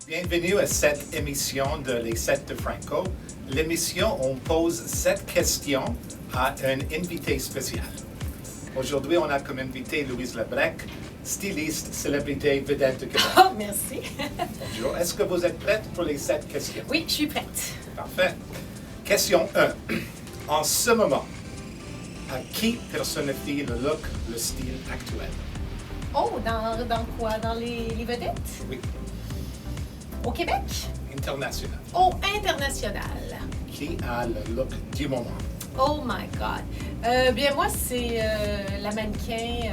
Bienvenue à cette émission de Les 7 de Franco. L'émission, on pose 7 questions à un invité spécial. Aujourd'hui, on a comme invité Louise Labrec, styliste, célébrité, vedette de Québec. Oh, merci. Bonjour. Est-ce que vous êtes prête pour les 7 questions? Oui, je suis prête. Parfait. Question 1. En ce moment, à qui personnifie le look, le style actuel? Oh, dans quoi? Dans les vedettes? Oui. Au Québec? International. Oh, international. Qui a le look du moment? Oh my God. Bien, moi, c'est la mannequin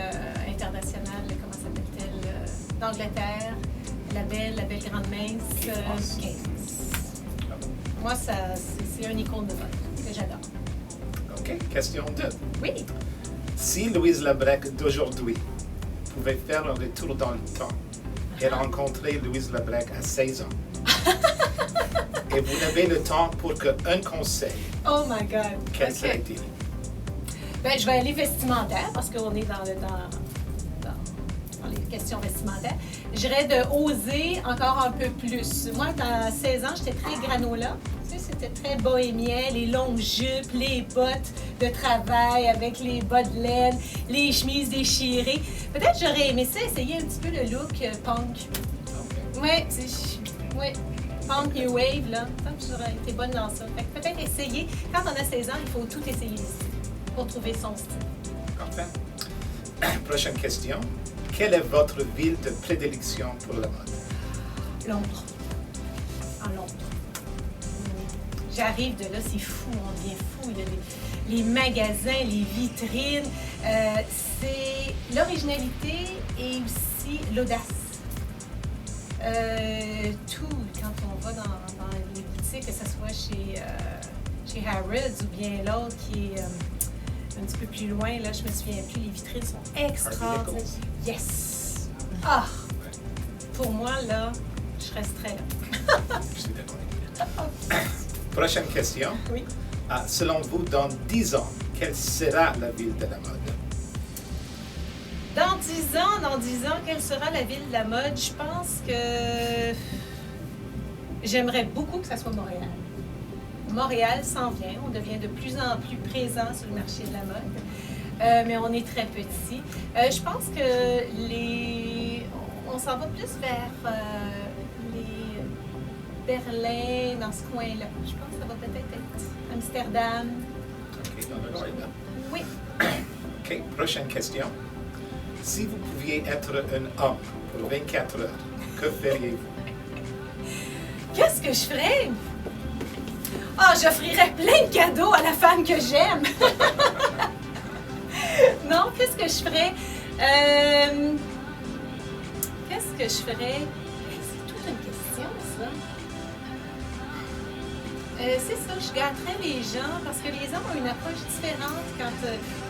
internationale, comment s'appelle-t-elle? D'Angleterre, la belle grande mince. Kate. Moi, c'est un icône de mode que j'adore. OK. Question 2. Oui. Si Louise Labrec d'aujourd'hui pouvait faire un retour dans le temps et rencontrer Louise Labrec à 16 ans, et vous n'avez le temps pour qu'un conseil, Oh my God. quel OK. serait-il? Ben, je vais aller vestimentaire parce qu'on est dans les questions vestimentaires. J'irais de oser encore un peu plus. Moi, à 16 ans, j'étais très granola. Tu sais, c'était très bohémien, les longues jupes, les bottes de travail avec les bas de laine, les chemises déchirées. Peut-être j'aurais aimé ça, essayer un petit peu le look punk. OK. Oui, punk new wave, là. Ça, j'aurais été bonne dans ça. Fait que peut-être essayer. Quand on a 16 ans, il faut tout essayer ici pour trouver son style. Parfait. Prochaine question. Quelle est votre ville de prédilection pour la mode? Londres. En Londres. J'arrive de là, c'est fou, on devient fou. Il y a les magasins, les vitrines. C'est l'originalité et aussi l'audace. Tout, quand on va dans les boutiques, que ce soit chez Harrods ou bien l'autre qui est un petit peu plus loin, là, je me souviens plus, les vitrines sont extraordinaires. Yes! Ah! Pour moi, là, je resterais là. Je suis d'accord. Prochaine question. Oui. Selon vous, dans 10 ans, quelle sera la ville de la mode? Dans 10 ans, quelle sera la ville de la mode? Je pense que j'aimerais beaucoup que ça soit Montréal. Montréal s'en vient, on devient de plus en plus présent sur le marché de la mode, mais on est très petit. Je pense que on s'en va plus vers les Berlin, dans ce coin-là. Je pense que ça va peut-être être Amsterdam. OK, dans le nord. Oui. OK, prochaine question. Si vous pouviez être un homme pour 24 heures, que feriez-vous? Qu'est-ce que je ferais? Ah, j'offrirais plein de cadeaux à la femme que j'aime. Non, qu'est-ce que je ferais? Qu'est-ce que je ferais? C'est toute une question, ça. C'est ça, je gâterais les gens parce que les hommes ont une approche différente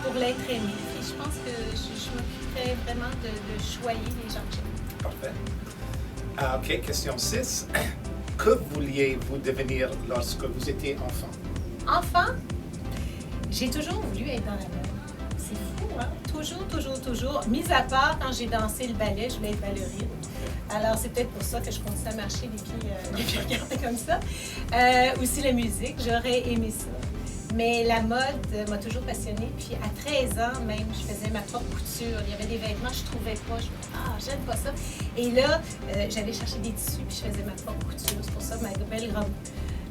pour l'être aimé. Et je pense que je m'occuperais vraiment de choyer les gens que j'aime. Parfait. OK, question 6. Que vouliez-vous devenir lorsque vous étiez enfant? Enfant, j'ai toujours voulu être dans la mode. C'est fou, hein? Toujours. Mis à part quand j'ai dansé le ballet, je voulais être ballerine. Alors, c'est peut-être pour ça que je continue à marcher les pieds regardés comme ça. Aussi la musique, j'aurais aimé ça. Mais la mode m'a toujours passionnée. Puis à 13 ans même, je faisais ma propre couture. Il y avait des vêtements que je trouvais pas. Je me disais, j'aime pas ça. Et là, j'allais chercher des tissus puis je faisais ma propre couture. C'est pour ça que ma belle robe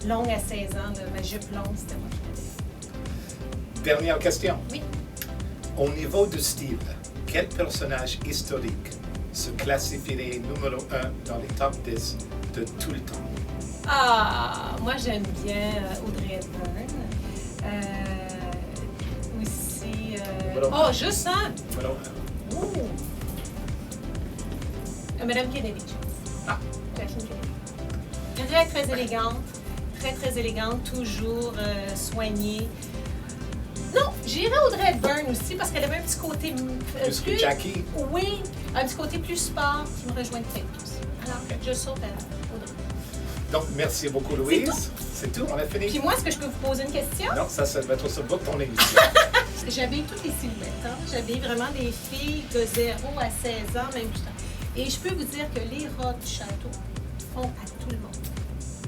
longue à 16 ans, ma jupe longue, c'était moi qui l'avais. Dernière question. Oui. Au niveau du style, quel personnage historique se classifierait numéro 1 dans les top 10 de tout le temps? Ah, moi j'aime bien Audrey Hepburn. Aussi. Oh, juste un! Numéro Ouh. Madame Kennedy. Ah. Jacqueline Kennedy. Très élégante. Très élégante. Toujours soignée. Non, j'irais Audrey Hepburn aussi parce qu'elle avait un petit côté Plus que Jackie? Oui, un petit côté plus sport qui me rejoint peut-être plus. Alors, je saute à Audrey. Donc, merci beaucoup, Louise. C'est tout, on a fini. Puis moi, est-ce que je peux vous poser une question? Non, ça va être sur le bout de ton émission. J'avais toutes les silhouettes. Hein? J'avais vraiment des filles de 0 à 16 ans, même plus tard. Et je peux vous dire que les robes du château, fond à tout le monde.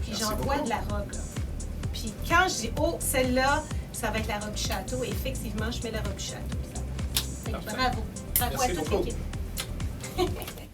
Puis Merci j'en vois beaucoup. de la robe, là. Puis quand je dis, oh, celle-là, ça va être la robe du château, effectivement, je mets la robe du château. Fait que Parfait. bravo. Bravo Merci à toute beaucoup. l'équipe.